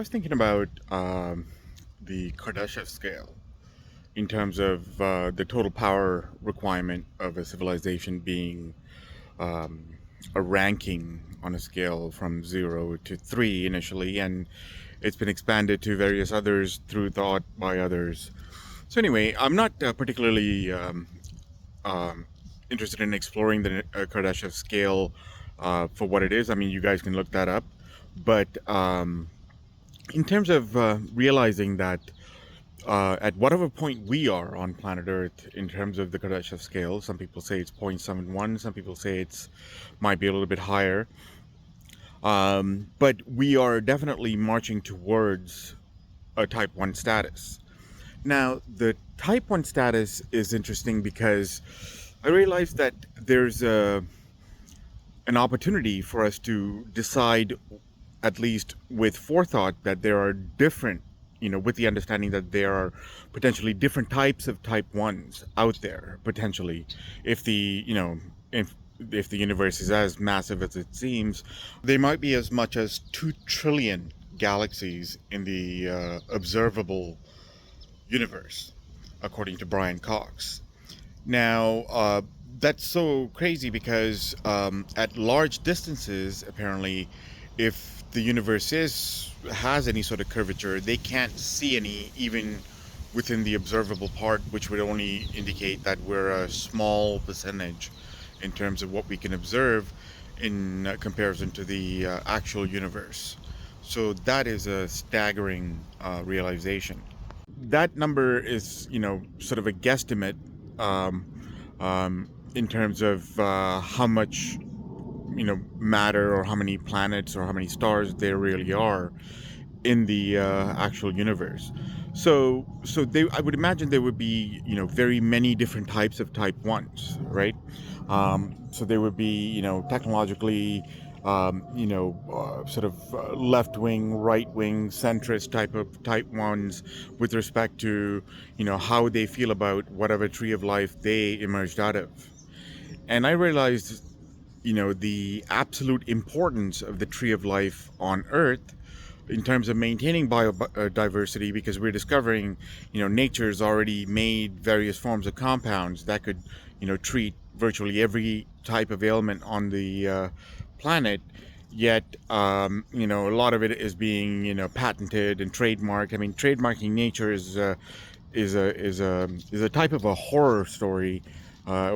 I was thinking about the Kardashev scale in terms of the total power requirement of a civilization being a ranking on a scale from 0 to 3 initially, and it's been expanded to various others through thought by others. So, anyway, I'm not particularly um, interested in exploring the Kardashev scale for what it is. I mean, you guys can look that up. But in terms of realizing that at whatever point we are on planet Earth in terms of the Kardashev scale, some people say it's 0.71, some people say it's might be a little bit higher, but we are definitely marching towards a Type 1 status. Now, the Type 1 status is interesting because I realized that there's an opportunity for us to decide, at least with forethought, that there are different, with the understanding that there are potentially different types of type 1s out there, potentially, if the, if the universe is as massive as it seems, there might be as much as 2 trillion galaxies in the observable universe, according to Brian Cox. Now, that's so crazy because at large distances, apparently, if the universe has any sort of curvature, they can't see any even within the observable part, which would only indicate that we're a small percentage in terms of what we can observe in comparison to the actual universe. So that is a staggering realization. That number is, sort of a guesstimate in terms of how much, matter, or how many planets or how many stars there really are in the actual universe. I would imagine there would be, very many different types of type ones, right? So there would be, technologically, sort of left wing, right wing, centrist type of type ones with respect to, how they feel about whatever tree of life they emerged out of. And I realized, the absolute importance of the tree of life on Earth in terms of maintaining biodiversity, because we're discovering, nature's already made various forms of compounds that could, treat virtually every type of ailment on the planet. Yet, a lot of it is being, patented and trademarked. I mean, trademarking nature is a type of a horror story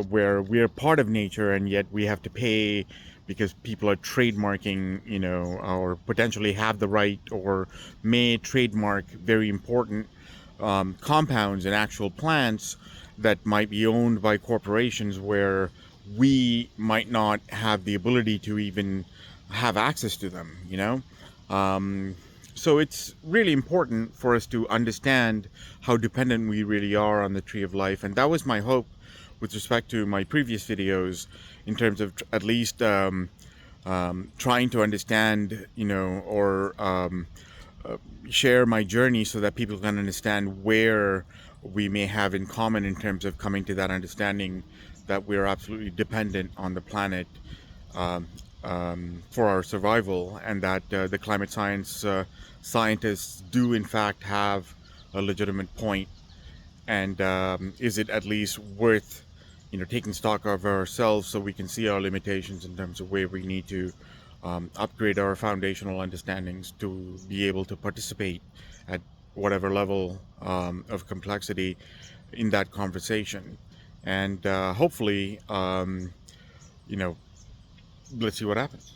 where we're part of nature and yet we have to pay because people are trademarking, or potentially have the right or may trademark very important compounds and actual plants that might be owned by corporations where we might not have the ability to even have access to them, so it's really important for us to understand how dependent we really are on the tree of life. And that was my hope with respect to my previous videos, in terms of at least trying to understand, or share my journey so that people can understand where we may have in common in terms of coming to that understanding that we're absolutely dependent on the planet um, for our survival, and that the climate science scientists do in fact have a legitimate point. And is it at least worth, taking stock of ourselves so we can see our limitations in terms of where we need to upgrade our foundational understandings to be able to participate at whatever level of complexity in that conversation. And hopefully, you know let's see what happens.